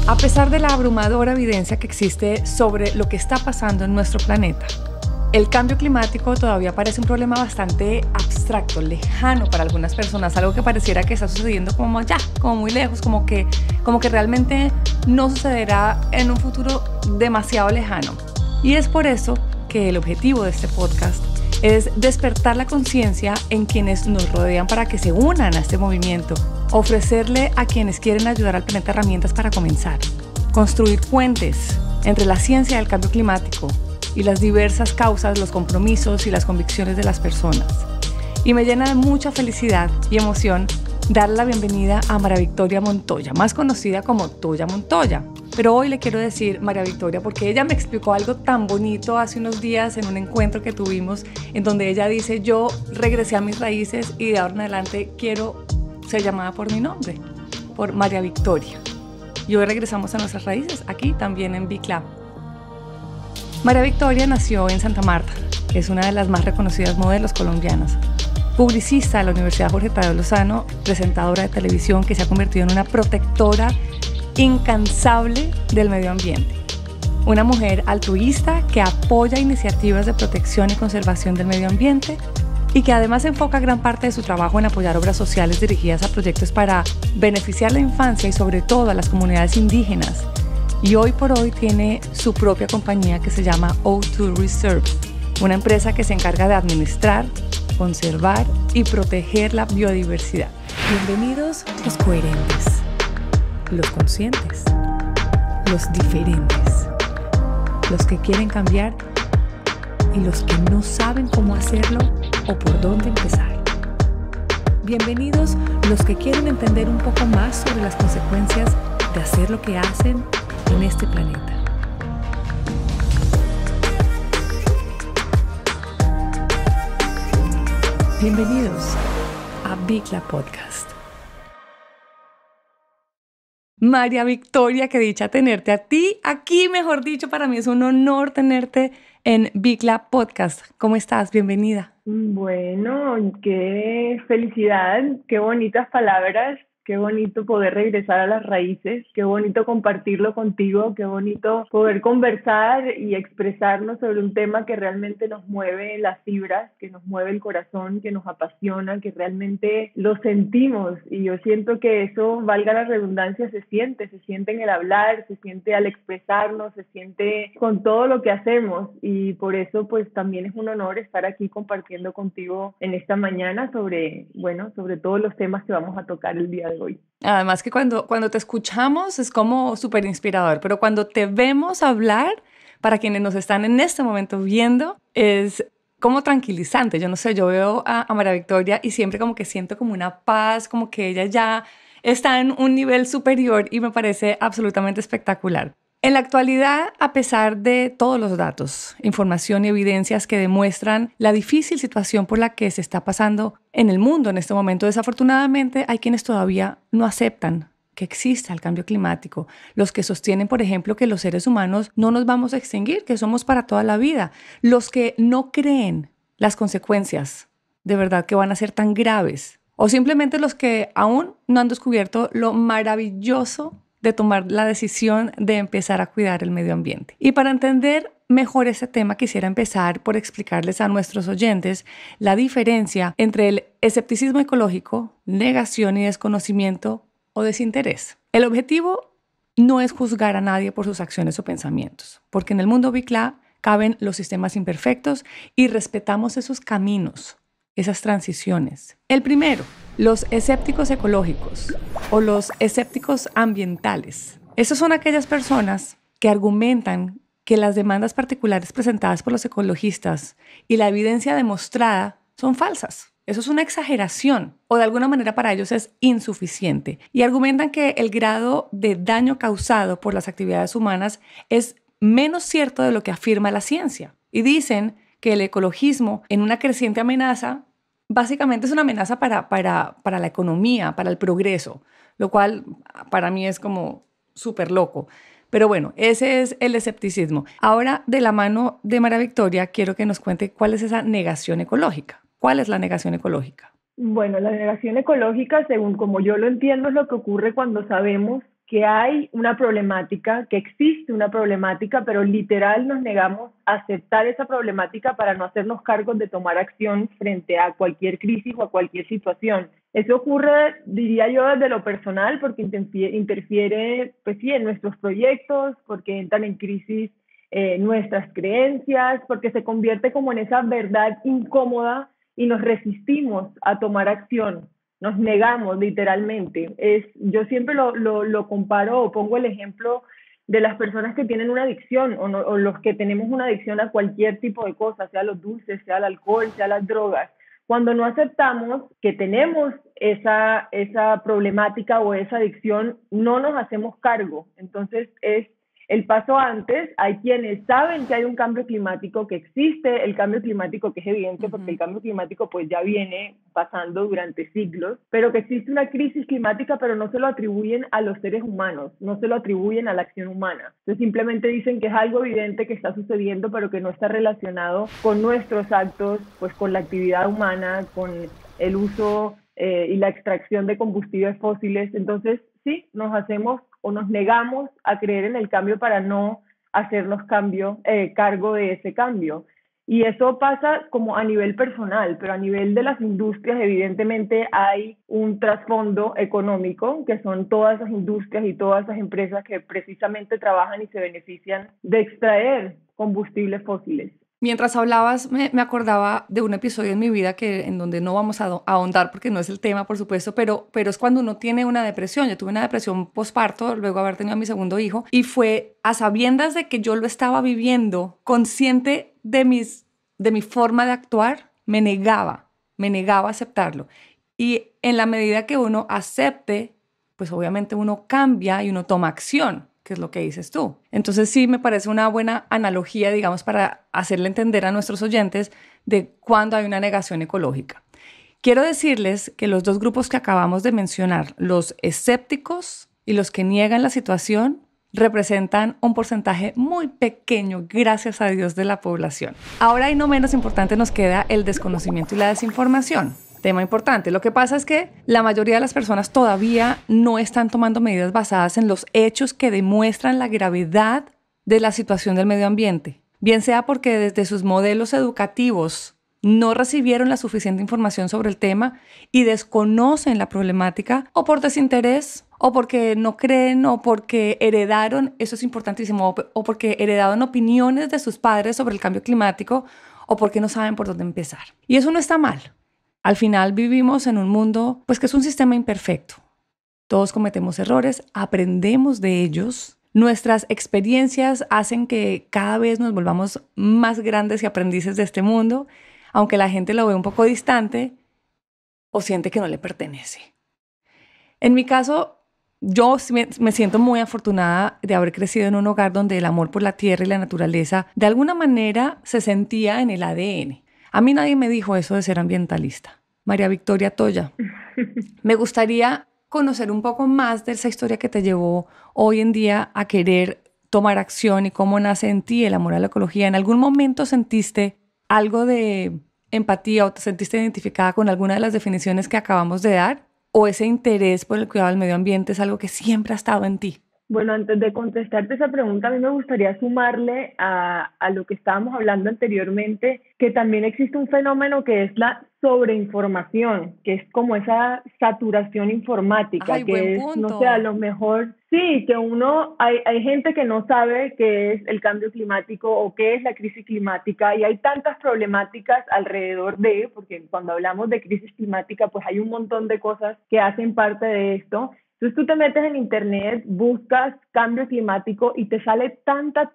A pesar de la abrumadora evidencia que existe sobre lo que está pasando en nuestro planeta, el cambio climático todavía parece un problema bastante abstracto, lejano para algunas personas, algo que pareciera que está sucediendo como allá, como muy lejos, como que realmente no sucederá en un futuro demasiado lejano. Y es por eso que el objetivo de este podcast es despertar la conciencia en quienes nos rodean para que se unan a este movimiento, ofrecerle a quienes quieren ayudar al planeta herramientas para comenzar, construir puentes entre la ciencia del cambio climático y las diversas causas, los compromisos y las convicciones de las personas. Y me llena de mucha felicidad y emoción darle la bienvenida a María Victoria Montoya, más conocida como Toya Montoya. Pero hoy le quiero decir María Victoria porque ella me explicó algo tan bonito hace unos días en un encuentro que tuvimos en donde ella dice: yo regresé a mis raíces y de ahora en adelante quiero ser llamada por mi nombre, por María Victoria. Y hoy regresamos a nuestras raíces, aquí también en Big Lab. María Victoria nació en Santa Marta, es una de las más reconocidas modelos colombianas. Publicista de la Universidad Jorge Tadeo Lozano, presentadora de televisión que se ha convertido en una protectora incansable del medio ambiente. Una mujer altruista que apoya iniciativas de protección y conservación del medio ambiente y que además enfoca gran parte de su trabajo en apoyar obras sociales dirigidas a proyectos para beneficiar la infancia y sobre todo a las comunidades indígenas. Y hoy por hoy tiene su propia compañía que se llama O2 Reserve, una empresa que se encarga de administrar, conservar y proteger la biodiversidad. Bienvenidos los coherentes, los conscientes, los diferentes, los que quieren cambiar y los que no saben cómo hacerlo o por dónde empezar. Bienvenidos los que quieren entender un poco más sobre las consecuencias de hacer lo que hacen en este planeta. Bienvenidos a Big Lab Podcast. María Victoria, qué dicha tenerte a ti aquí, mejor dicho, para mí es un honor tenerte en Big Lab Podcast. ¿Cómo estás? Bienvenida. Bueno, qué felicidad, qué bonitas palabras, qué bonito poder regresar a las raíces, qué bonito compartirlo contigo, qué bonito poder conversar y expresarnos sobre un tema que realmente nos mueve las fibras, que nos mueve el corazón, que nos apasiona, que realmente lo sentimos. Y yo siento que eso, valga la redundancia, se siente en el hablar, se siente al expresarnos, se siente con todo lo que hacemos. Y por eso pues también es un honor estar aquí compartiendo contigo en esta mañana sobre todos los temas que vamos a tocar el día de hoy. Además que cuando te escuchamos es como súper inspirador, pero cuando te vemos hablar, para quienes nos están en este momento viendo, es como tranquilizante. Yo no sé, yo veo a María Victoria y siempre como que siento como una paz, como que ella ya está en un nivel superior y me parece absolutamente espectacular. En la actualidad, a pesar de todos los datos, información y evidencias que demuestran la difícil situación por la que se está pasando en el mundo en este momento, desafortunadamente hay quienes todavía no aceptan que exista el cambio climático. Los que sostienen, por ejemplo, que los seres humanos no nos vamos a extinguir, que somos para toda la vida. Los que no creen las consecuencias de verdad que van a ser tan graves. O simplemente los que aún no han descubierto lo maravilloso de tomar la decisión de empezar a cuidar el medio ambiente. Y para entender mejor este tema, quisiera empezar por explicarles a nuestros oyentes la diferencia entre el escepticismo ecológico, negación y desconocimiento o desinterés. El objetivo no es juzgar a nadie por sus acciones o pensamientos, porque en el mundo Big Lab caben los sistemas imperfectos y respetamos esos caminos, esas transiciones. El primero, los escépticos ecológicos o los escépticos ambientales. Esas son aquellas personas que argumentan que las demandas particulares presentadas por los ecologistas y la evidencia demostrada son falsas. Eso es una exageración o de alguna manera para ellos es insuficiente. Y argumentan que el grado de daño causado por las actividades humanas es menos cierto de lo que afirma la ciencia. Y dicen que el ecologismo en una creciente amenaza, básicamente es una amenaza para la economía, para el progreso, lo cual para mí es como súper loco. Pero bueno, ese es el escepticismo. Ahora, de la mano de María Victoria, quiero que nos cuente cuál es esa negación ecológica. ¿Cuál es la negación ecológica? Bueno, la negación ecológica, según como yo lo entiendo, es lo que ocurre cuando sabemos que hay una problemática, que existe una problemática, pero literal nos negamos a aceptar esa problemática para no hacernos cargos de tomar acción frente a cualquier crisis o a cualquier situación. Eso ocurre, diría yo, desde lo personal, porque interfiere, pues sí, en nuestros proyectos, porque entran en crisis nuestras creencias, porque se convierte como en esa verdad incómoda y nos resistimos a tomar acción, nos negamos literalmente. Yo siempre lo comparo o pongo el ejemplo de las personas que tienen una adicción o, no, o los que tenemos una adicción a cualquier tipo de cosa, sea los dulces, sea el alcohol, sea las drogas. Cuando no aceptamos que tenemos esa problemática o esa adicción, no nos hacemos cargo. Entonces es el paso antes. Hay quienes saben que hay un cambio climático, que existe el cambio climático, que es evidente porque el cambio climático pues ya viene pasando durante siglos, pero que existe una crisis climática, pero no se lo atribuyen a los seres humanos, no se lo atribuyen a la acción humana. Entonces simplemente dicen que es algo evidente que está sucediendo, pero que no está relacionado con nuestros actos, pues con la actividad humana, con el uso y la extracción de combustibles fósiles. Entonces, sí, nos hacemos o nos negamos a creer en el cambio para no hacernos cargo de ese cambio. Y eso pasa como a nivel personal, pero a nivel de las industrias evidentemente hay un trasfondo económico, que son todas esas industrias y todas esas empresas que precisamente trabajan y se benefician de extraer combustibles fósiles. Mientras hablabas, me acordaba de un episodio en mi vida en donde no vamos a ahondar porque no es el tema, por supuesto, pero es cuando uno tiene una depresión. Yo tuve una depresión posparto, luego de haber tenido a mi segundo hijo, y fue a sabiendas de que yo lo estaba viviendo, consciente de mi forma de actuar, me negaba a aceptarlo. Y en la medida que uno acepte, pues obviamente uno cambia y uno toma acción, que es lo que dices tú. Entonces sí me parece una buena analogía, digamos, para hacerle entender a nuestros oyentes de cuándo hay una negación ecológica. Quiero decirles que los dos grupos que acabamos de mencionar, los escépticos y los que niegan la situación, representan un porcentaje muy pequeño, gracias a Dios, de la población. Ahora, y no menos importante, nos queda el desconocimiento y la desinformación. Tema importante. Lo que pasa es que la mayoría de las personas todavía no están tomando medidas basadas en los hechos que demuestran la gravedad de la situación del medio ambiente, bien sea porque desde sus modelos educativos no recibieron la suficiente información sobre el tema y desconocen la problemática, o por desinterés, o porque no creen, o porque heredaron, eso es importantísimo, o porque heredaron opiniones de sus padres sobre el cambio climático, o porque no saben por dónde empezar. Y eso no está mal. Al final vivimos en un mundo, pues que es un sistema imperfecto. Todos cometemos errores, aprendemos de ellos. Nuestras experiencias hacen que cada vez nos volvamos más grandes y aprendices de este mundo, aunque la gente lo ve un poco distante o siente que no le pertenece. En mi caso, yo me siento muy afortunada de haber crecido en un hogar donde el amor por la tierra y la naturaleza de alguna manera se sentía en el ADN. A mí nadie me dijo eso de ser ambientalista. María Victoria Toya, me gustaría conocer un poco más de esa historia que te llevó hoy en día a querer tomar acción y cómo nace en ti el amor a la ecología. ¿En algún momento sentiste algo de empatía o te sentiste identificada con alguna de las definiciones que acabamos de dar? ¿O ese interés por el cuidado del medio ambiente es algo que siempre ha estado en ti? Bueno, antes de contestarte esa pregunta, a mí me gustaría sumarle a lo que estábamos hablando anteriormente, que también existe un fenómeno que es la sobreinformación, que es como esa saturación informática. Ay, que buen es, punto. no sé, a lo mejor, sí, que hay gente que no sabe qué es el cambio climático o qué es la crisis climática, y hay tantas problemáticas alrededor porque cuando hablamos de crisis climática, pues hay un montón de cosas que hacen parte de esto. Entonces tú te metes en internet, buscas cambio climático y te sale tanta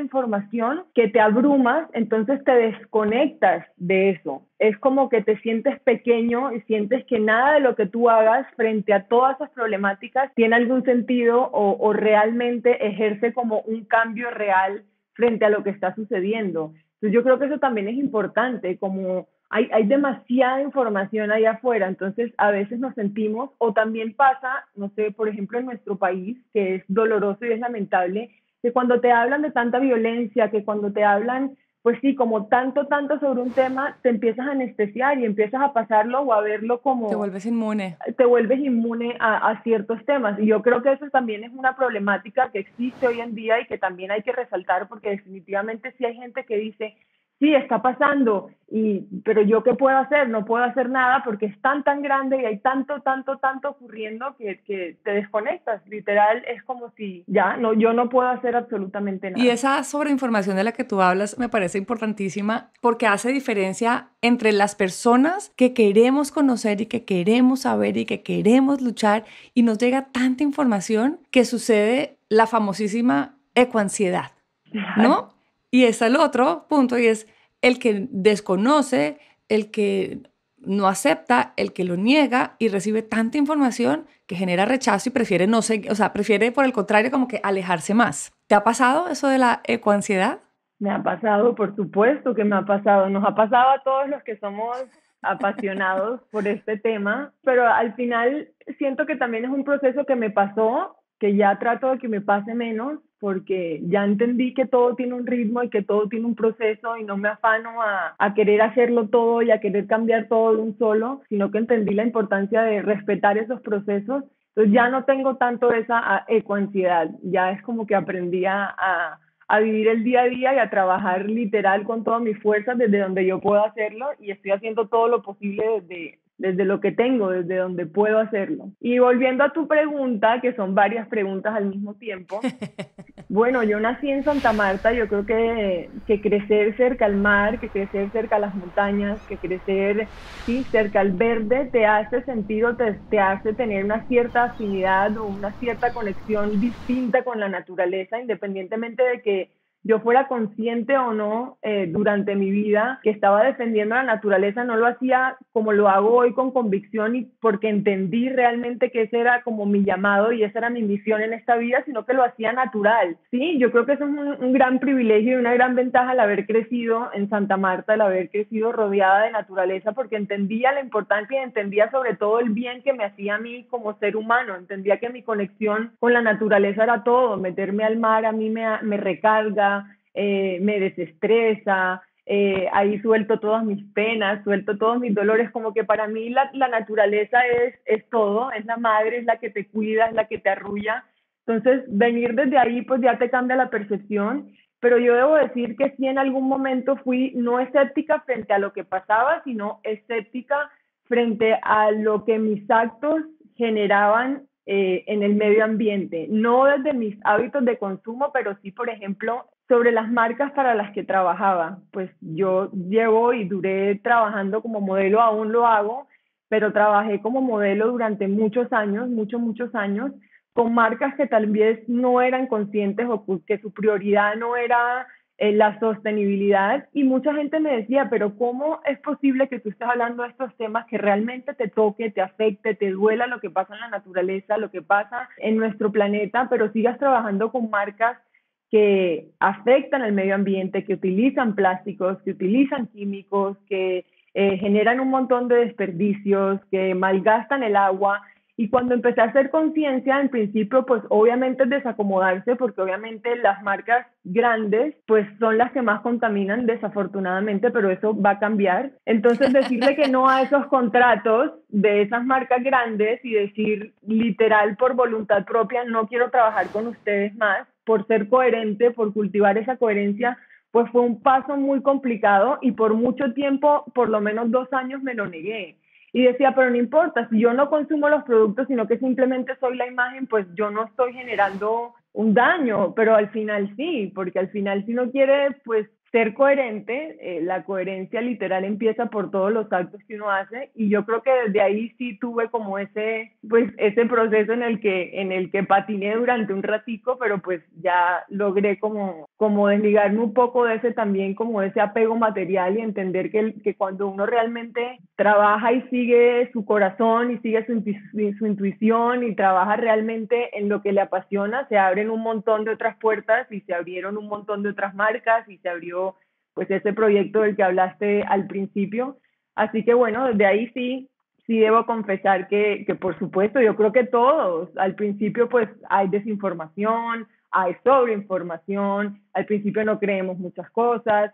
información que te abrumas, entonces te desconectas de eso. Es como que te sientes pequeño y sientes que nada de lo que tú hagas frente a todas esas problemáticas tiene algún sentido o realmente ejerce como un cambio real frente a lo que está sucediendo. Entonces yo creo que eso también es importante, como hay demasiada información allá afuera, entonces a veces nos sentimos, o también pasa, no sé, por ejemplo en nuestro país, que es doloroso y es lamentable, que cuando te hablan de tanta violencia, que cuando te hablan pues sí, como tanto, tanto sobre un tema, te empiezas a anestesiar y empiezas a pasarlo o a verlo Te como vuelves inmune. te vuelves inmune a ciertos temas. Y yo creo que eso también es una problemática que existe hoy en día y que también hay que resaltar porque definitivamente sí hay gente que dice, sí, está pasando, pero yo qué puedo hacer, no puedo hacer nada porque es tan, tan grande y hay tanto, tanto, tanto ocurriendo que te desconectas. Literal, es como si ya, no, yo no puedo hacer absolutamente Y nada. esa sobreinformación de la que tú hablas me parece importantísima porque hace diferencia entre las personas que queremos conocer y que queremos saber y que queremos luchar y nos llega tanta información que sucede la famosísima ecoansiedad, Claro. ¿no? Y está el otro punto y es el que desconoce, el que no acepta, el que lo niega y recibe tanta información que genera rechazo y prefiere no seguir, o sea, prefiere por el contrario como que alejarse más. ¿Te ha pasado eso de la ecoansiedad? Me ha pasado, por supuesto que me ha pasado. Nos ha pasado a todos los que somos apasionados por este tema, pero al final siento que también es un proceso que me pasó, que ya trato de que me pase menos, porque ya entendí que todo tiene un ritmo y que todo tiene un proceso y no me afano a querer hacerlo todo y a querer cambiar todo de un solo, sino que entendí la importancia de respetar esos procesos. Entonces ya no tengo tanto esa ecoansiedad, ya es como que aprendí a vivir el día a día y a trabajar literal con todas mis fuerzas desde donde yo puedo hacerlo y estoy haciendo todo lo posible desde lo que tengo, desde donde puedo hacerlo. Y volviendo a tu pregunta, que son varias preguntas al mismo tiempo, bueno, yo nací en Santa Marta, yo creo que crecer cerca al mar, que crecer cerca a las montañas, que crecer, sí, cerca al verde, te hace sentir o te hace tener una cierta afinidad o una cierta conexión distinta con la naturaleza, independientemente de que yo fuera consciente o no durante mi vida que estaba defendiendo la naturaleza, no lo hacía como lo hago hoy con convicción y porque entendí realmente que ese era como mi llamado y esa era mi misión en esta vida, sino que lo hacía natural. Sí, yo creo que eso es un gran privilegio y una gran ventaja al haber crecido en Santa Marta, al haber crecido rodeada de naturaleza, porque entendía la importancia y entendía sobre todo el bien que me hacía a mí como ser humano, entendía que mi conexión con la naturaleza era todo, meterme al mar a mí me recarga, me desestresa, ahí suelto todas mis penas, suelto todos mis dolores, como que para mí la naturaleza es todo, es la madre, es la que te cuida, es la que te arrulla. Entonces, venir desde ahí pues ya te cambia la percepción, pero yo debo decir que sí en algún momento fui no escéptica frente a lo que pasaba, sino escéptica frente a lo que mis actos generaban en el medio ambiente, no desde mis hábitos de consumo, pero sí, por ejemplo, sobre las marcas para las que trabajaba. Pues yo llevo y duré trabajando como modelo, aún lo hago, pero trabajé como modelo durante muchos años, muchos, muchos años, con marcas que tal vez no eran conscientes o que su prioridad no era la sostenibilidad y mucha gente me decía, pero ¿cómo es posible que tú estés hablando de estos temas que realmente te toque, te afecte, te duela lo que pasa en la naturaleza, lo que pasa en nuestro planeta, pero sigas trabajando con marcas que afectan al medio ambiente, que utilizan plásticos, que utilizan químicos, que generan un montón de desperdicios, que malgastan el agua? Y cuando empecé a hacer conciencia, en principio, pues obviamente es desacomodarse, porque obviamente las marcas grandes, pues son las que más contaminan, desafortunadamente, pero eso va a cambiar. Entonces, decirle que no a esos contratos de esas marcas grandes y decir literal por voluntad propia, no quiero trabajar con ustedes más, por ser coherente, por cultivar esa coherencia, pues fue un paso muy complicado y por mucho tiempo, por lo menos 2 años, me lo negué. Y decía, pero no importa, si yo no consumo los productos, sino que simplemente soy la imagen, pues yo no estoy generando un daño, pero al final sí, porque al final si no quiere, pues ser coherente, la coherencia literal empieza por todos los actos que uno hace y yo creo que desde ahí sí tuve como ese proceso en el que patiné durante un ratico, pero pues ya logré como desligarme un poco de ese también, como de ese apego material y entender que cuando uno realmente trabaja y sigue su corazón y sigue su intuición y trabaja realmente en lo que le apasiona, se abren un montón de otras puertas y se abrieron un montón de otras marcas y se abrió pues ese proyecto del que hablaste al principio. Así que bueno, desde ahí sí debo confesar que por supuesto, yo creo que todos, al principio pues hay desinformación, hay sobreinformación, al principio no creemos muchas cosas,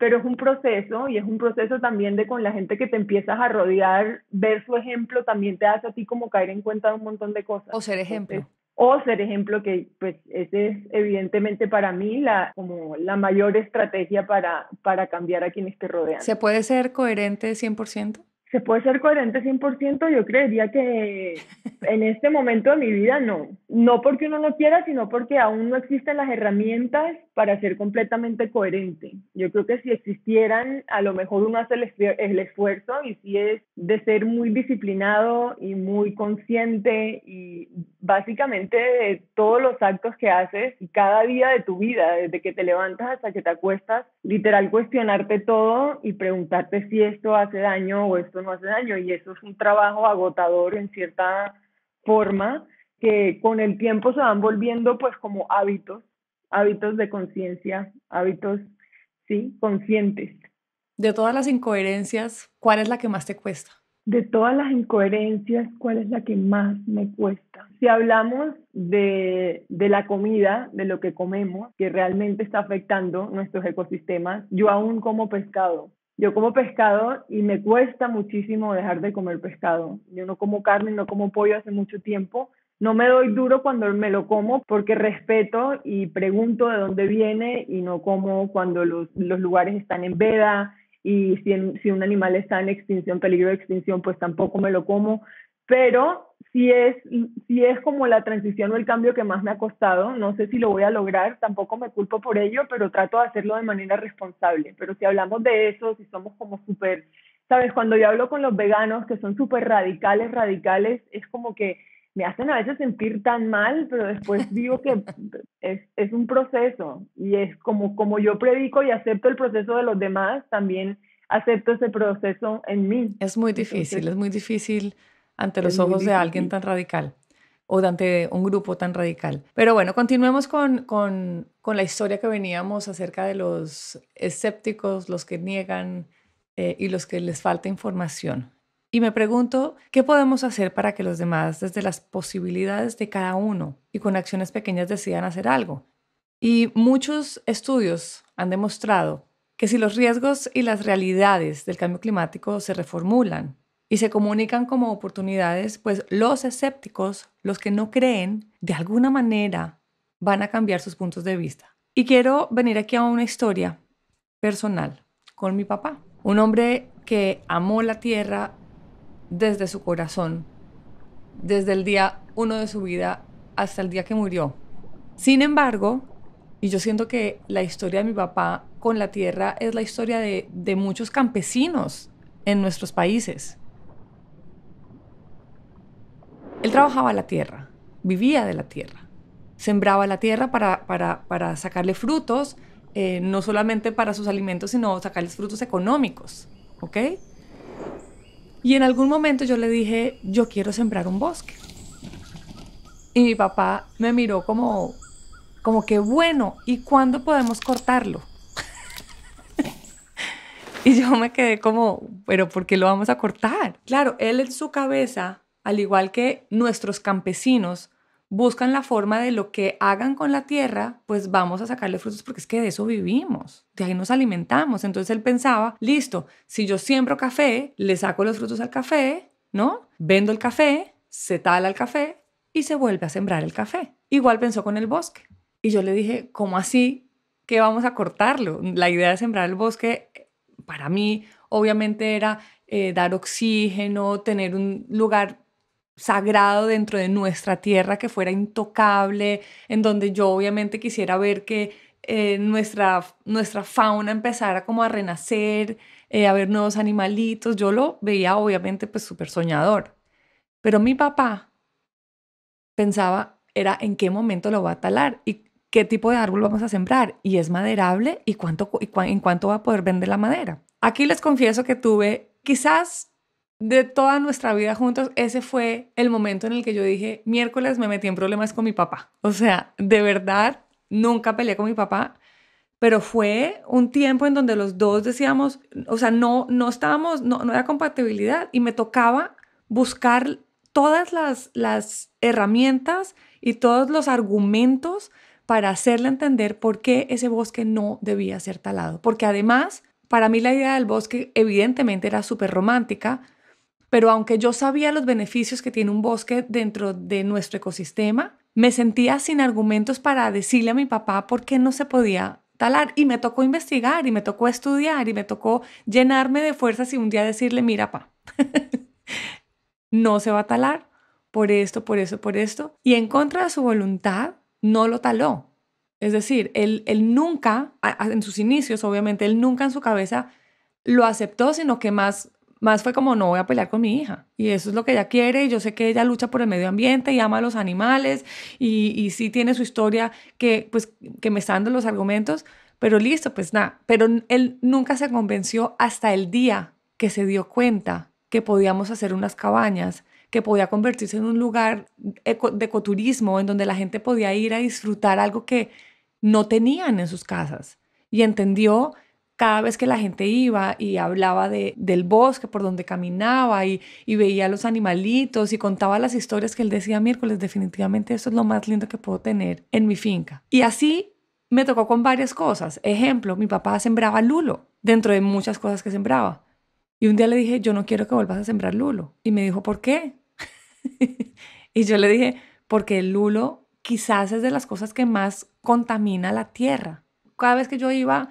pero es un proceso y es un proceso también de con la gente que te empiezas a rodear, ver su ejemplo también te hace a ti como caer en cuenta de un montón de cosas. O ser Entonces, ejemplo. o ser ejemplo, que pues ese es evidentemente para mí como la mayor estrategia para cambiar a quienes te rodean. ¿Se puede ser coherente 100%? ¿Se puede ser coherente 100%? Yo creería que en este momento de mi vida no. No porque uno no quiera, sino porque aún no existen las herramientas para ser completamente coherente. Yo creo que si existieran, a lo mejor uno hace el esfuerzo y sí es de ser muy disciplinado y muy consciente y básicamente de todos los actos que haces y cada día de tu vida, desde que te levantas hasta que te acuestas, literal cuestionarte todo y preguntarte si esto hace daño o esto no hace daño. Y eso es un trabajo agotador en cierta forma que con el tiempo se van volviendo pues como hábitos de conciencia, hábitos, sí, conscientes. De todas las incoherencias, ¿cuál es la que más te cuesta? De todas las incoherencias, ¿cuál es la que más me cuesta? Si hablamos de la comida, de lo que comemos, que realmente está afectando nuestros ecosistemas, yo aún como pescado. Yo como pescado y me cuesta muchísimo dejar de comer pescado. Yo no como carne, no como pollo hace mucho tiempo. No me doy duro cuando me lo como porque respeto y pregunto de dónde viene y no como cuando los lugares están en veda y si un animal está en extinción, peligro de extinción, pues tampoco me lo como. Pero si es como la transición o el cambio que más me ha costado. No sé si lo voy a lograr, tampoco me culpo por ello, pero trato de hacerlo de manera responsable. Pero si hablamos de eso, si somos como súper, ¿sabes? Cuando yo hablo con los veganos que son súper radicales, es como que me hacen a veces sentir tan mal, pero después digo que es un proceso y es como yo predico y acepto el proceso de los demás, también acepto ese proceso en mí. Es Entonces, es muy difícil ante es los muy ojos de alguien difícil. tan radical o ante un grupo tan radical. Pero bueno, continuemos con la historia que veníamos acerca de los escépticos, los que niegan y los que les falta información. Y me pregunto, ¿qué podemos hacer para que los demás, desde las posibilidades de cada uno y con acciones pequeñas, decidan hacer algo? Y muchos estudios han demostrado que si los riesgos y las realidades del cambio climático se reformulan y se comunican como oportunidades, pues los escépticos, los que no creen, de alguna manera van a cambiar sus puntos de vista. Y quiero venir aquí a una historia personal con mi papá, un hombre que amó la tierra desde su corazón, desde el día uno de su vida hasta el día que murió. Sin embargo, y yo siento que la historia de mi papá con la tierra es la historia de muchos campesinos en nuestros países. Él trabajaba la tierra, vivía de la tierra, sembraba la tierra para sacarle frutos, no solamente para sus alimentos, sino sacarles frutos económicos, ¿ok? Y en algún momento yo le dije, yo quiero sembrar un bosque. Y mi papá me miró como que bueno, ¿y cuándo podemos cortarlo? Y yo me quedé como, pero ¿por qué lo vamos a cortar? Claro, él en su cabeza, al igual que nuestros campesinos, buscan la forma de lo que hagan con la tierra, pues vamos a sacarle frutos porque es que de eso vivimos, de ahí nos alimentamos. Entonces él pensaba, listo, si yo siembro café, le saco los frutos al café, ¿no? Vendo el café, se tala el café y se vuelve a sembrar el café. Igual pensó con el bosque. Y yo le dije, ¿cómo así que vamos a cortarlo? La idea de sembrar el bosque para mí obviamente era dar oxígeno, tener un lugar sagrado dentro de nuestra tierra que fuera intocable, en donde yo obviamente quisiera ver que nuestra fauna empezara como a renacer, a ver nuevos animalitos. Yo lo veía obviamente pues súper soñador. Pero mi papá pensaba era en qué momento lo va a talar y qué tipo de árbol vamos a sembrar y es maderable y en cuánto va a poder vender la madera. Aquí les confieso que tuve quizás de toda nuestra vida juntos, ese fue el momento en el que yo dije, miércoles me metí en problemas con mi papá. O sea, de verdad, nunca peleé con mi papá, pero fue un tiempo en donde los dos decíamos, o sea, no estábamos, no había compatibilidad y me tocaba buscar todas las herramientas y todos los argumentos para hacerle entender por qué ese bosque no debía ser talado. Porque además, Para mí la idea del bosque evidentemente era súper romántica, pero aunque yo sabía los beneficios que tiene un bosque dentro de nuestro ecosistema, me sentía sin argumentos para decirle a mi papá por qué no se podía talar. Y me tocó investigar y me tocó estudiar y me tocó llenarme de fuerzas y un día decirle, mira, pa, no se va a talar por esto, por eso, por esto. Y en contra de su voluntad, no lo taló. Es decir, él nunca, en sus inicios, obviamente, él nunca en su cabeza lo aceptó, sino que más fue como, no voy a pelear con mi hija. Y eso es lo que ella quiere. Y yo sé que ella lucha por el medio ambiente y ama a los animales. Y sí tiene su historia pues, que me está dando los argumentos. Pero listo, pues nada. Pero él nunca se convenció hasta el día que se dio cuenta que podíamos hacer unas cabañas, que podía convertirse en un lugar de ecoturismo en donde la gente podía ir a disfrutar algo que no tenían en sus casas. Y entendió cada vez que la gente iba y hablaba del bosque por donde caminaba y veía los animalitos y contaba las historias que él decía, miércoles, definitivamente esto es lo más lindo que puedo tener en mi finca. Y así me tocó con varias cosas. Ejemplo, mi papá sembraba lulo dentro de muchas cosas que sembraba. Y un día le dije, yo no quiero que vuelvas a sembrar lulo. Y me dijo, ¿por qué? Y yo le dije, porque el lulo quizás es de las cosas que más contamina la tierra. Cada vez que yo iba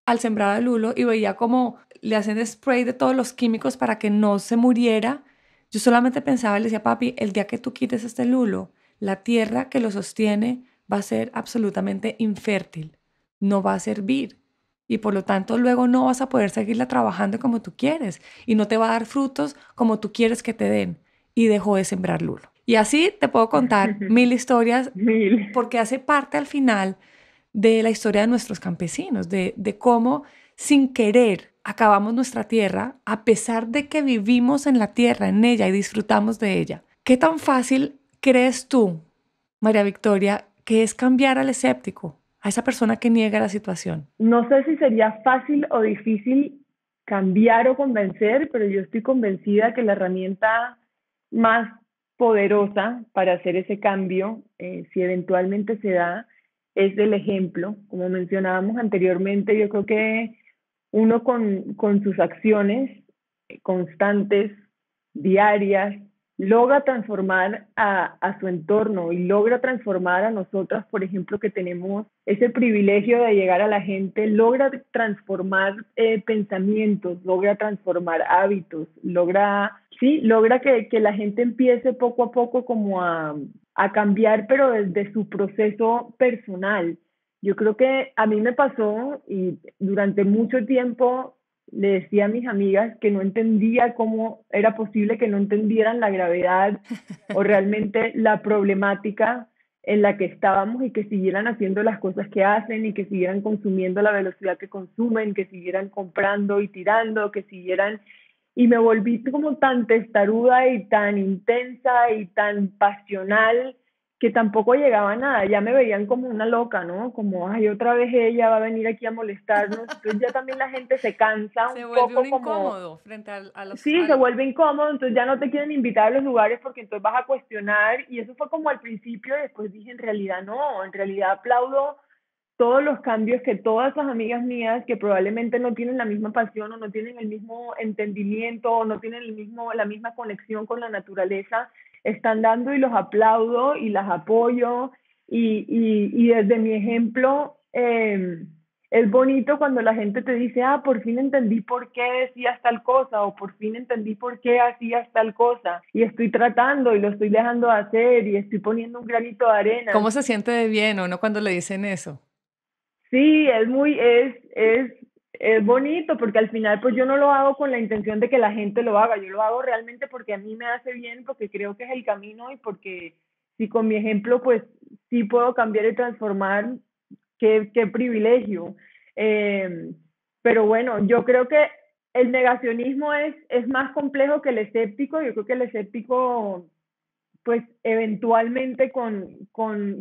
al sembrado de lulo y veía cómo le hacen spray de todos los químicos para que no se muriera, yo solamente pensaba y le decía, papi, el día que tú quites este lulo, la tierra que lo sostiene va a ser absolutamente infértil, no va a servir. Y por lo tanto luego no vas a poder seguirla trabajando como tú quieres y no te va a dar frutos como tú quieres que te den. Y dejó de sembrar lulo. Y así te puedo contar mil historias Mil. porque hace parte al final de la historia de nuestros campesinos, de cómo sin querer acabamos nuestra tierra a pesar de que vivimos en la tierra, en ella y disfrutamos de ella. ¿Qué tan fácil crees tú, María Victoria, que es cambiar al escéptico, a esa persona que niega la situación? No sé si sería fácil o difícil cambiar o convencer, pero yo estoy convencida que la herramienta más poderosa para hacer ese cambio, si eventualmente se da, es el ejemplo. Como mencionábamos anteriormente, yo creo que uno con sus acciones constantes, diarias, logra transformar a su entorno y logra transformar a nosotras, por ejemplo, que tenemos ese privilegio de llegar a la gente, logra transformar pensamientos, logra transformar hábitos, logra que la gente empiece poco a poco como a cambiar, pero desde su proceso personal. Yo creo que a mí me pasó y durante mucho tiempo le decía a mis amigas que no entendía cómo era posible que no entendieran la gravedad o realmente la problemática en la que estábamos y que siguieran haciendo las cosas que hacen y que siguieran consumiendo a la velocidad que consumen, que siguieran comprando y tirando, que siguieran... Y me volví como tan testaruda y tan intensa y tan pasional que tampoco llegaba a nada, ya me veían como una loca, ¿no? Como, ay, otra vez ella va a venir aquí a molestarnos. Entonces ya también la gente se cansa Se un vuelve un poco como, incómodo frente a los... sí, se vuelve incómodo, entonces ya no te quieren invitar a los lugares porque entonces vas a cuestionar. Y eso fue como al principio, y después dije, en realidad no, en realidad aplaudo todos los cambios que todas las amigas mías que probablemente no tienen la misma pasión o no tienen el mismo entendimiento o no tienen la misma conexión con la naturaleza están dando y los aplaudo y las apoyo y desde mi ejemplo es bonito cuando la gente te dice, ah, por fin entendí por qué decías tal cosa o por fin entendí por qué hacías tal cosa y estoy tratando y lo estoy dejando de hacer y estoy poniendo un granito de arena. ¿Cómo se siente de bien o no cuando le dicen eso? Sí, es bonito porque al final pues yo no lo hago con la intención de que la gente lo haga, yo lo hago realmente porque a mí me hace bien, porque creo que es el camino y porque si con mi ejemplo pues sí puedo cambiar y transformar, qué privilegio. Eh, pero bueno, yo creo que el negacionismo es más complejo que el escéptico, yo creo que el escéptico pues eventualmente con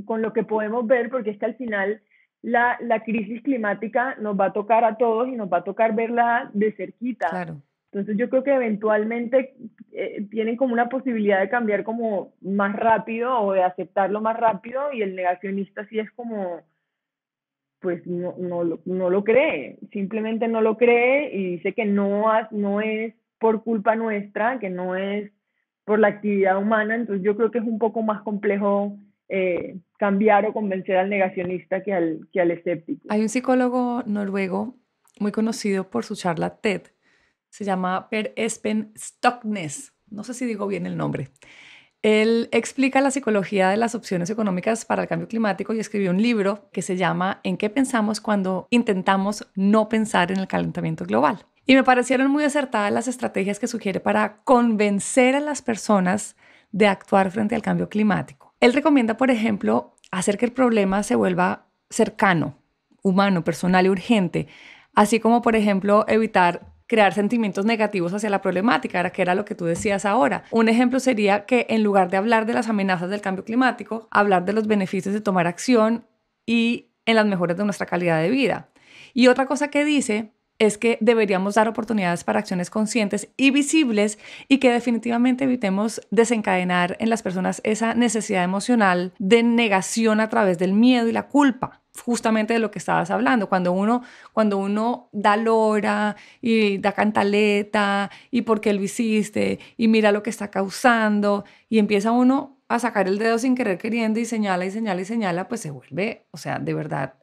lo que podemos ver, porque es que al final la crisis climática nos va a tocar a todos y nos va a tocar verla de cerquita. Claro. Entonces yo creo que eventualmente tienen como una posibilidad de cambiar como más rápido o de aceptarlo más rápido y el negacionista sí es como pues no lo cree, simplemente no lo cree y dice que no es por culpa nuestra, que no es por la actividad humana. Entonces yo creo que es un poco más complejo cambiar o convencer al negacionista que al escéptico. Hay un psicólogo noruego muy conocido por su charla TED, se llama Per Espen Stoknes, no sé si digo bien el nombre. Él explica la psicología de las opciones económicas para el cambio climático y escribió un libro que se llama ¿En qué pensamos cuando intentamos no pensar en el calentamiento global? Y me parecieron muy acertadas las estrategias que sugiere para convencer a las personas de actuar frente al cambio climático. Él recomienda, por ejemplo, hacer que el problema se vuelva cercano, humano, personal y urgente, así como, por ejemplo, evitar crear sentimientos negativos hacia la problemática, que era lo que tú decías ahora. Un ejemplo sería que en lugar de hablar de las amenazas del cambio climático, hablar de los beneficios de tomar acción y en las mejoras de nuestra calidad de vida. Y otra cosa que dice es que deberíamos dar oportunidades para acciones conscientes y visibles y que definitivamente evitemos desencadenar en las personas esa necesidad emocional de negación a través del miedo y la culpa. Justamente de lo que estabas hablando, cuando uno da lora y da cantaleta y por qué lo hiciste y mira lo que está causando y empieza uno a sacar el dedo sin querer queriendo y señala y señala y señala, pues se vuelve, o sea, de verdad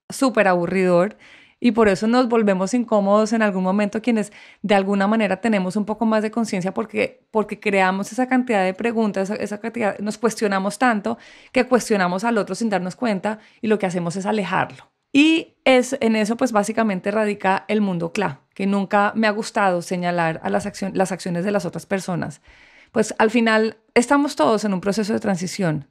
súper aburridor. Y por eso nos volvemos incómodos en algún momento quienes de alguna manera tenemos un poco más de conciencia porque creamos esa cantidad de preguntas, esa cantidad, nos cuestionamos tanto que cuestionamos al otro sin darnos cuenta y lo que hacemos es alejarlo. Y en eso pues básicamente radica el mundo CLA, que nunca me ha gustado señalar a las acciones de las otras personas. Pues al final estamos todos en un proceso de transición.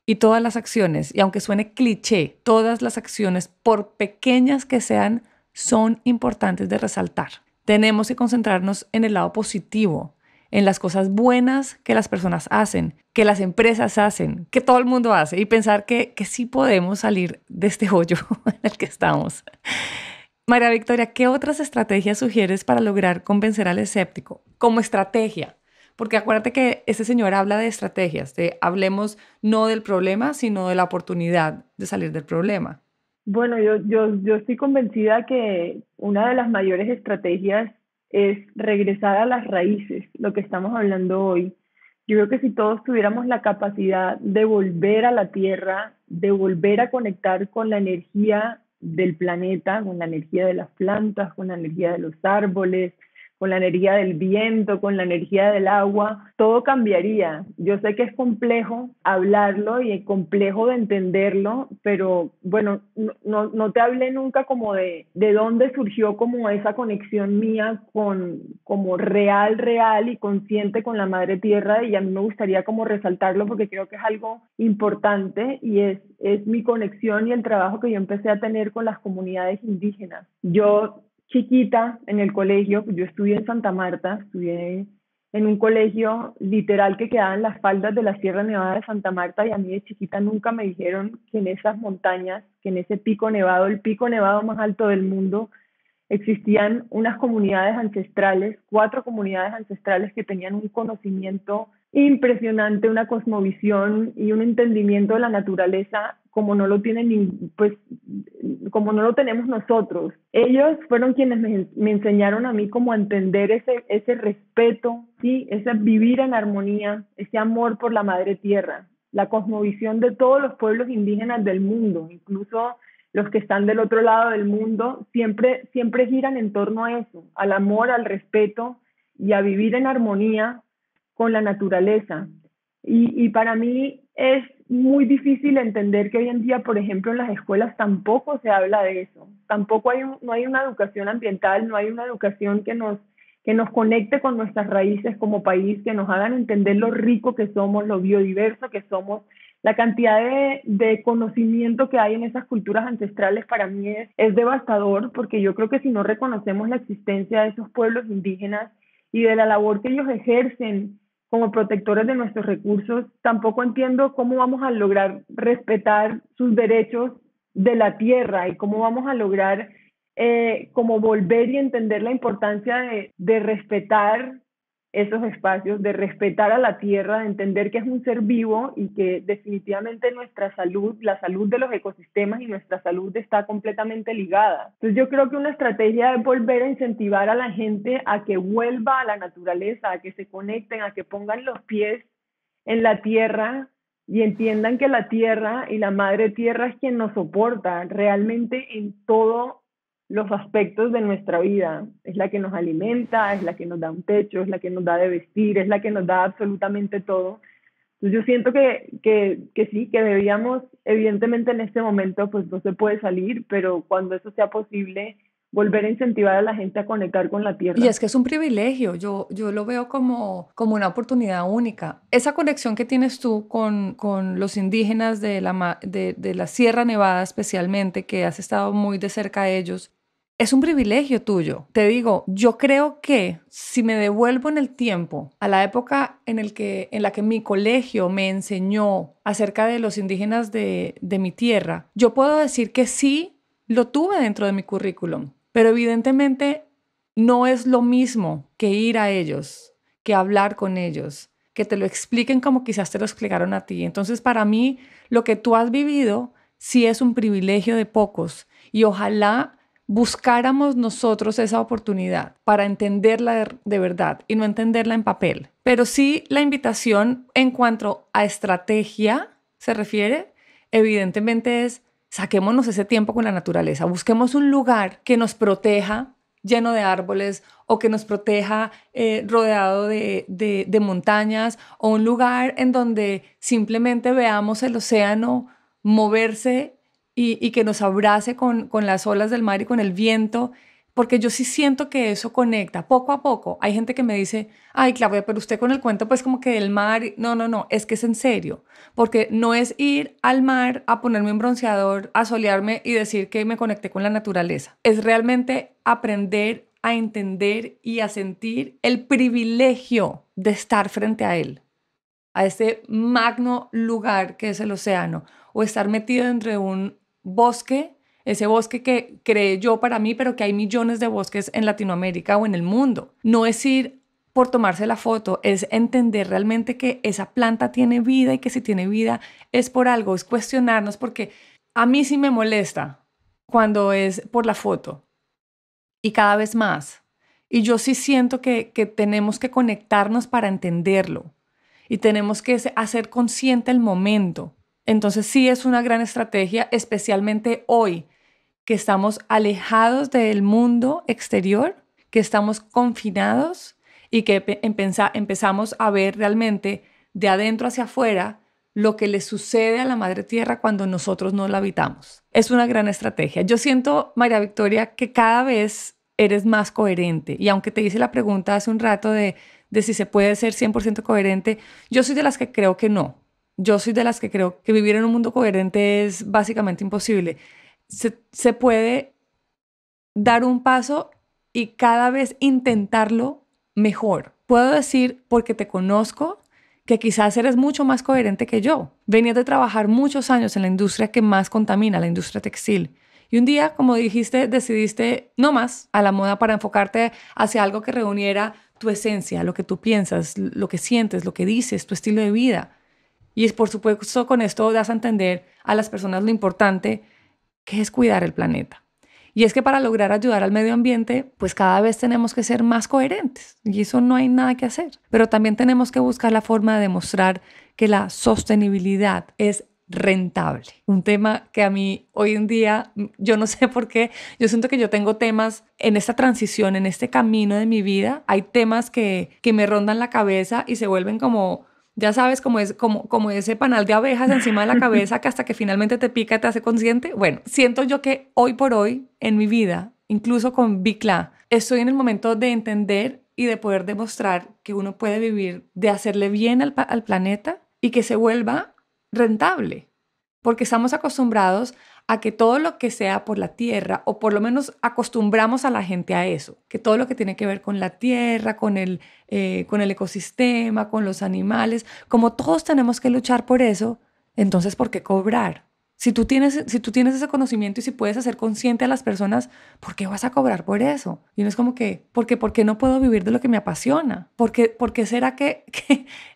Y todas las acciones, y aunque suene cliché, todas las acciones, por pequeñas que sean, son importantes de resaltar. Tenemos que concentrarnos en el lado positivo, en las cosas buenas que las personas hacen, que las empresas hacen, que todo el mundo hace, y pensar que sí podemos salir de este hoyo en el que estamos. María Victoria, ¿qué otras estrategias sugieres para lograr convencer al escéptico? Como estrategia. Porque acuérdate que este señor habla de estrategias, de hablemos no del problema, sino de la oportunidad de salir del problema. Bueno, yo estoy convencida que una de las mayores estrategias es regresar a las raíces, lo que estamos hablando hoy. Yo creo que si todos tuviéramos la capacidad de volver a la tierra, de volver a conectar con la energía del planeta, con la energía de las plantas, con la energía de los árboles, con la energía del viento, con la energía del agua, todo cambiaría. Yo sé que es complejo hablarlo y es complejo de entenderlo, pero bueno, no te hablé nunca como de dónde surgió como esa conexión mía como real y consciente con la madre tierra, y a mí me gustaría como resaltarlo porque creo que es algo importante y es mi conexión y el trabajo que yo empecé a tener con las comunidades indígenas. Yo chiquita en el colegio, yo estudié en Santa Marta, estudié en un colegio literal que quedaba en las faldas de la Sierra Nevada de Santa Marta, y a mí de chiquita nunca me dijeron que en esas montañas, que en ese pico nevado, el pico nevado más alto del mundo, existían unas comunidades ancestrales, 4 comunidades ancestrales que tenían un conocimiento impresionante, una cosmovisión y un entendimiento de la naturaleza como no lo tienen, pues, como no lo tenemos nosotros. Ellos fueron quienes me enseñaron a mí cómo entender ese respeto, ¿sí? Ese vivir en armonía, ese amor por la madre tierra, la cosmovisión de todos los pueblos indígenas del mundo, incluso los que están del otro lado del mundo, siempre giran en torno a eso, al amor, al respeto y a vivir en armonía con la naturaleza. Y para mí es muy difícil entender que hoy en día, por ejemplo, en las escuelas tampoco se habla de eso. Tampoco no hay una educación ambiental, no hay una educación que nos conecte con nuestras raíces como país, que nos hagan entender lo rico que somos, lo biodiverso que somos. La cantidad de conocimiento que hay en esas culturas ancestrales para mí es devastador, porque yo creo que si no reconocemos la existencia de esos pueblos indígenas y de la labor que ellos ejercen como protectores de nuestros recursos, tampoco entiendo cómo vamos a lograr respetar sus derechos de la tierra y cómo vamos a lograr como volver y entender la importancia de respetar esos espacios, de respetar a la tierra, de entender que es un ser vivo y que definitivamente nuestra salud, la salud de los ecosistemas y nuestra salud está completamente ligada. Entonces yo creo que una estrategia es volver a incentivar a la gente a que vuelva a la naturaleza, a que se conecten, a que pongan los pies en la tierra y entiendan que la tierra y la madre tierra es quien nos soporta realmente en todos los aspectos de nuestra vida. Es la que nos alimenta, es la que nos da un techo, es la que nos da de vestir, es la que nos da absolutamente todo. Entonces yo siento que sí, que debíamos, evidentemente en este momento pues no se puede salir, pero cuando eso sea posible, volver a incentivar a la gente a conectar con la Y tierra. es que es un privilegio, yo lo veo como una oportunidad única. Esa conexión que tienes tú con los indígenas de la Sierra Nevada especialmente, que has estado muy de cerca de ellos, es un privilegio tuyo. Te digo, yo creo que si me devuelvo en el tiempo a la época en la que mi colegio me enseñó acerca de los indígenas de mi tierra, yo puedo decir que sí lo tuve dentro de mi currículum, pero evidentemente no es lo mismo que ir a ellos, que hablar con ellos, que te lo expliquen como quizás te lo explicaron a ti. Entonces, para mí, lo que tú has vivido sí es un privilegio de pocos y ojalá buscáramos nosotros esa oportunidad para entenderla de verdad y no entenderla en papel. Pero sí la invitación en cuanto a estrategia se refiere, evidentemente es saquémonos ese tiempo con la naturaleza, busquemos un lugar que nos proteja lleno de árboles o que nos proteja rodeado de montañas o un lugar en donde simplemente veamos el océano moverse y que nos abrace con las olas del mar y con el viento, porque yo sí siento que eso conecta poco a poco. Hay gente que me dice, ay, Claudia, pero usted con el cuento pues como que del mar, no, no, no, es que es en serio, porque no es ir al mar a ponerme un bronceador, a solearme y decir que me conecté con la naturaleza. Es realmente aprender a entender y a sentir el privilegio de estar frente a él, a ese magno lugar que es el océano, o estar metido entre un bosque, ese bosque que creé yo para mí, pero que hay millones de bosques en Latinoamérica o en el mundo. No es ir por tomarse la foto, es entender realmente que esa planta tiene vida y que si tiene vida es por algo, es cuestionarnos, porque a mí sí me molesta cuando es por la foto y cada vez más. Y yo sí siento que tenemos que conectarnos para entenderlo y tenemos que hacer consciente el momento. Entonces sí es una gran estrategia, especialmente hoy, que estamos alejados del mundo exterior, que estamos confinados y que empezamos a ver realmente de adentro hacia afuera lo que le sucede a la madre tierra cuando nosotros no la habitamos. Es una gran estrategia. Yo siento, María Victoria, que cada vez eres más coherente. Y aunque te hice la pregunta hace un rato de si se puede ser 100% coherente, yo soy de las que creo que no. Yo soy de las que creo que vivir en un mundo coherente es básicamente imposible. Se puede dar un paso y cada vez intentarlo mejor. Puedo decir, porque te conozco, que quizás eres mucho más coherente que yo. Venías de trabajar muchos años en la industria que más contamina, la industria textil. Y un día, como dijiste, decidiste no más a la moda para enfocarte hacia algo que reuniera tu esencia, lo que tú piensas, lo que sientes, lo que dices, tu estilo de vida. Y es por supuesto con esto das a entender a las personas lo importante que es cuidar el planeta. Y es que para lograr ayudar al medio ambiente, pues cada vez tenemos que ser más coherentes y eso no hay nada que hacer. Pero también tenemos que buscar la forma de demostrar que la sostenibilidad es rentable. Un tema que a mí hoy en día, yo no sé por qué, yo siento que yo tengo temas en esta transición, en este camino de mi vida, hay temas que me rondan la cabeza y se vuelven como, ya sabes, como ese panal de abejas encima de la cabeza que hasta que finalmente te pica y te hace consciente. Bueno, siento yo que hoy por hoy en mi vida, incluso con Bicla, estoy en el momento de entender y de poder demostrar que uno puede vivir, de hacerle bien al planeta y que se vuelva rentable, porque estamos acostumbrados a que todo lo que sea por la tierra, o por lo menos acostumbramos a la gente a eso, que todo lo que tiene que ver con la tierra, con el ecosistema, con los animales, como todos tenemos que luchar por eso, entonces ¿por qué cobrar? Si tú tienes ese conocimiento y si puedes hacer consciente a las personas, ¿por qué vas a cobrar por eso? Y uno es como que, ¿por qué no puedo vivir de lo que me apasiona? ¿Por qué será que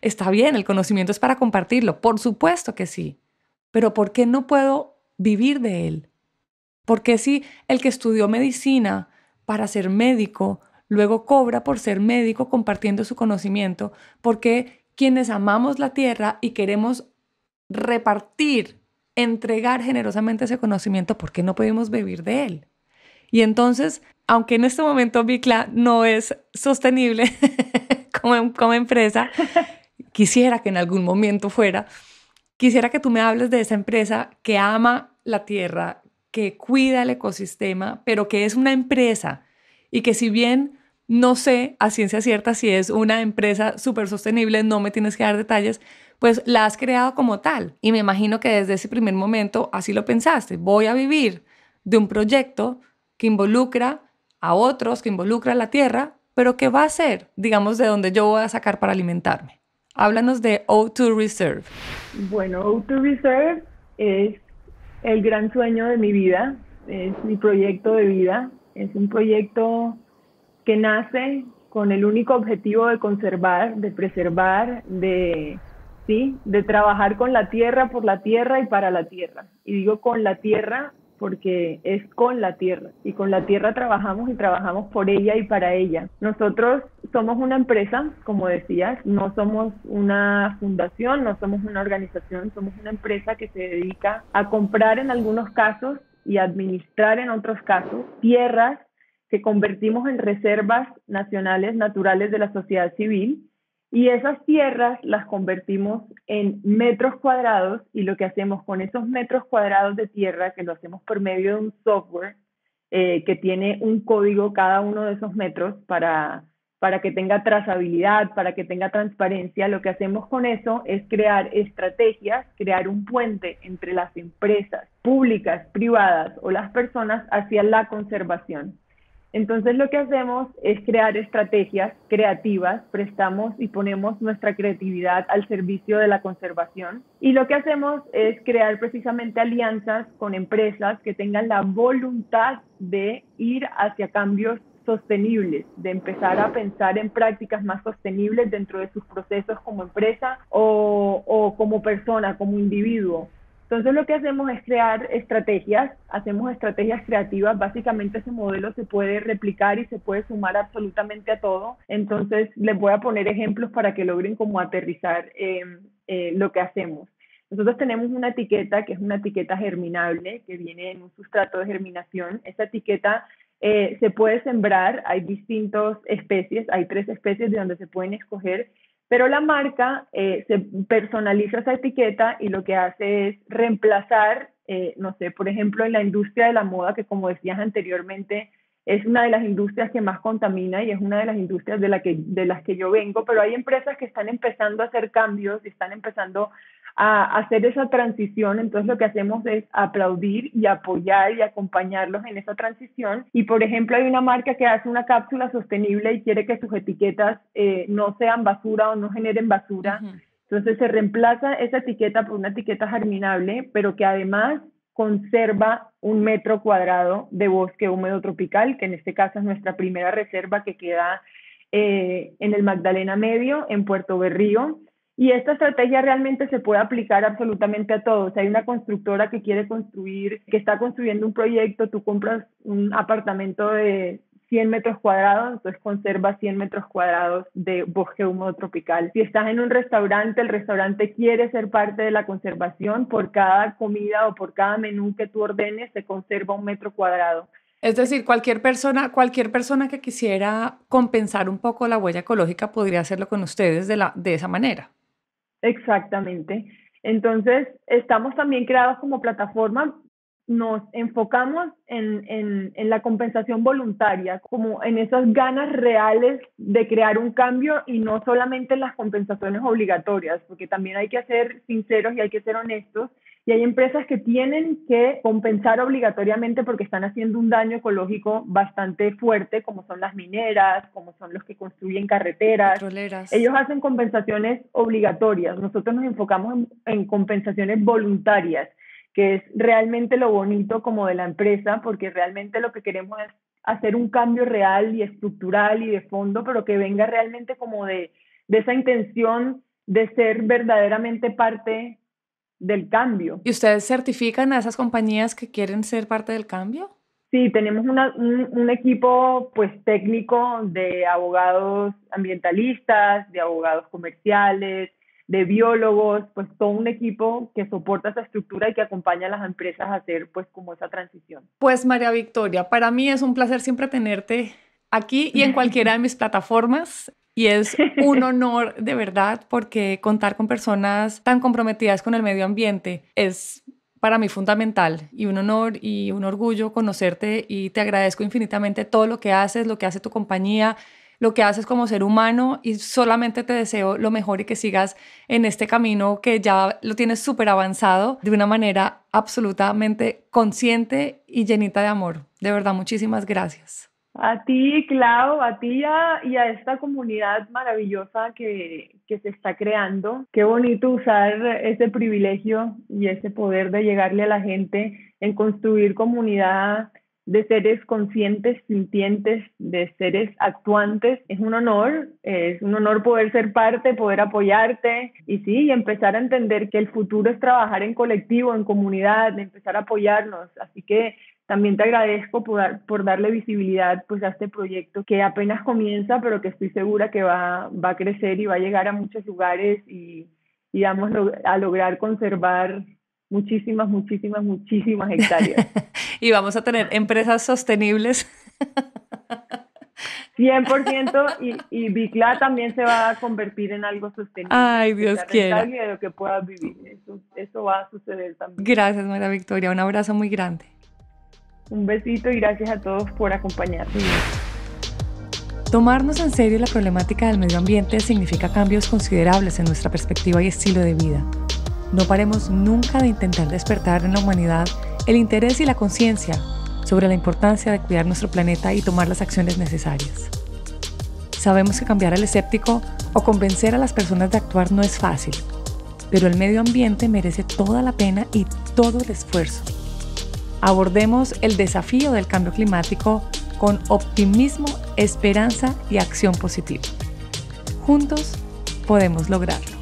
está bien, el conocimiento es para compartirlo? Por supuesto que sí, pero ¿por qué no puedo vivir de él? ¿Por qué si el que estudió medicina para ser médico, luego cobra por ser médico compartiendo su conocimiento? ¿Por qué quienes amamos la tierra y queremos repartir, entregar generosamente ese conocimiento, por qué no podemos vivir de él? Y entonces, aunque en este momento Bicla no es sostenible como empresa, quisiera que en algún momento fuera. Quisiera que tú me hables de esa empresa que ama la tierra, que cuida el ecosistema, pero que es una empresa y que si bien no sé a ciencia cierta si es una empresa súper sostenible, no me tienes que dar detalles, pues la has creado como tal. Y me imagino que desde ese primer momento así lo pensaste. Voy a vivir de un proyecto que involucra a otros, que involucra a la tierra, pero que va a ser, digamos, de donde yo voy a sacar para alimentarme. Háblanos de O2 Reserve. Bueno, O2 Reserve es el gran sueño de mi vida, es mi proyecto de vida, es un proyecto que nace con el único objetivo de conservar, de preservar, ¿sí? De trabajar con la tierra, por la tierra y para la tierra. Y digo con la tierra porque es con la tierra. Y con la tierra trabajamos y trabajamos por ella y para ella. Nosotros somos una empresa, como decías, no somos una fundación, no somos una organización, somos una empresa que se dedica a comprar en algunos casos y administrar en otros casos tierras que convertimos en reservas nacionales naturales de la sociedad civil, y esas tierras las convertimos en metros cuadrados, y lo que hacemos con esos metros cuadrados de tierra, que lo hacemos por medio de un software que tiene un código cada uno de esos metros para que tenga trazabilidad, para que tenga transparencia, lo que hacemos con eso es crear estrategias, crear un puente entre las empresas públicas, privadas o las personas hacia la conservación. Entonces lo que hacemos es crear estrategias creativas, prestamos y ponemos nuestra creatividad al servicio de la conservación, y lo que hacemos es crear precisamente alianzas con empresas que tengan la voluntad de ir hacia cambios sostenibles, de empezar a pensar en prácticas más sostenibles dentro de sus procesos como empresa o como persona, como individuo. Entonces lo que hacemos es crear estrategias, hacemos estrategias creativas, básicamente ese modelo se puede replicar y se puede sumar absolutamente a todo. Entonces les voy a poner ejemplos para que logren como aterrizar lo que hacemos. Nosotros tenemos una etiqueta que es una etiqueta germinable que viene en un sustrato de germinación. Esa etiqueta se puede sembrar, hay distintas especies, hay 3 especies de donde se pueden escoger, pero la marca se personaliza esa etiqueta y lo que hace es reemplazar, no sé, por ejemplo, en la industria de la moda, que como decías anteriormente, es una de las industrias que más contamina y es una de las industrias de las que yo vengo, pero hay empresas que están empezando a hacer cambios y están empezando a hacer esa transición. Entonces lo que hacemos es aplaudir y apoyar y acompañarlos en esa transición. Y por ejemplo hay una marca que hace una cápsula sostenible y quiere que sus etiquetas no sean basura o no generen basura. Uh-huh. Entonces se reemplaza esa etiqueta por una etiqueta germinable, pero que además conserva 1 metro cuadrado de bosque húmedo tropical, que en este caso es nuestra primera reserva, que queda en el Magdalena Medio, en Puerto Berrío. Y esta estrategia realmente se puede aplicar absolutamente a todo. O sea, hay una constructora que quiere construir, que está construyendo un proyecto, tú compras un apartamento de 100 metros cuadrados, entonces conservas 100 metros cuadrados de bosque húmedo tropical. Si estás en un restaurante, el restaurante quiere ser parte de la conservación, por cada comida o por cada menú que tú ordenes, se conserva 1 metro cuadrado. Es decir, cualquier persona que quisiera compensar un poco la huella ecológica podría hacerlo con ustedes de esa manera. Exactamente. Entonces, estamos también creados como plataforma, nos enfocamos en la compensación voluntaria, como en esas ganas reales de crear un cambio y no solamente en las compensaciones obligatorias, porque también hay que ser sinceros y hay que ser honestos. Y hay empresas que tienen que compensar obligatoriamente porque están haciendo un daño ecológico bastante fuerte, como son las mineras, como son los que construyen carreteras. Petroleras. Ellos hacen compensaciones obligatorias. Nosotros nos enfocamos en compensaciones voluntarias, que es realmente lo bonito como de la empresa, porque realmente lo que queremos es hacer un cambio real y estructural y de fondo, pero que venga realmente como de esa intención de ser verdaderamente parte del cambio. ¿Y ustedes certifican a esas compañías que quieren ser parte del cambio? Sí, tenemos un equipo pues técnico de abogados ambientalistas, de abogados comerciales, de biólogos, pues todo un equipo que soporta esa estructura y que acompaña a las empresas a hacer pues como esa transición. Pues María Victoria, para mí es un placer siempre tenerte aquí y en cualquiera de mis plataformas. Y es un honor de verdad, porque contar con personas tan comprometidas con el medio ambiente es para mí fundamental, y un honor y un orgullo conocerte, y te agradezco infinitamente todo lo que haces, lo que hace tu compañía, lo que haces como ser humano, y solamente te deseo lo mejor y que sigas en este camino que ya lo tienes súper avanzado de una manera absolutamente consciente y llenita de amor. De verdad, muchísimas gracias. A ti, Clau, a ti y a esta comunidad maravillosa que se está creando. Qué bonito usar ese privilegio y ese poder de llegarle a la gente en construir comunidad de seres conscientes, sintientes, de seres actuantes. Es un honor poder ser parte, poder apoyarte y sí, y empezar a entender que el futuro es trabajar en colectivo, en comunidad, empezar a apoyarnos. Así que también te agradezco por darle visibilidad pues, a este proyecto que apenas comienza, pero que estoy segura que va a crecer y va a llegar a muchos lugares y vamos a lograr conservar muchísimas hectáreas. Y vamos a tener empresas sostenibles. 100%, y Bicla también se va a convertir en algo sostenible. Ay, Dios quiera. Y de lo que puedas vivir. Eso va a suceder también. Gracias, María Victoria. Un abrazo muy grande. Un besito y gracias a todos por acompañarnos. Tomarnos en serio la problemática del medio ambiente significa cambios considerables en nuestra perspectiva y estilo de vida. No paremos nunca de intentar despertar en la humanidad el interés y la conciencia sobre la importancia de cuidar nuestro planeta y tomar las acciones necesarias. Sabemos que cambiar al escéptico o convencer a las personas de actuar no es fácil, pero el medio ambiente merece toda la pena y todo el esfuerzo. Abordemos el desafío del cambio climático con optimismo, esperanza y acción positiva. Juntos podemos lograrlo.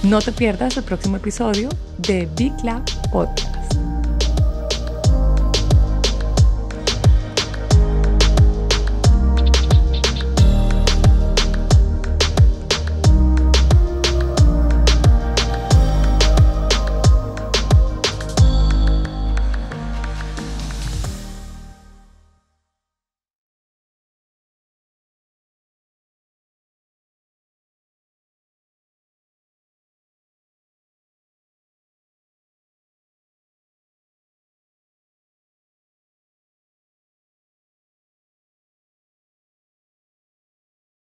No te pierdas el próximo episodio de Bicla Podcast.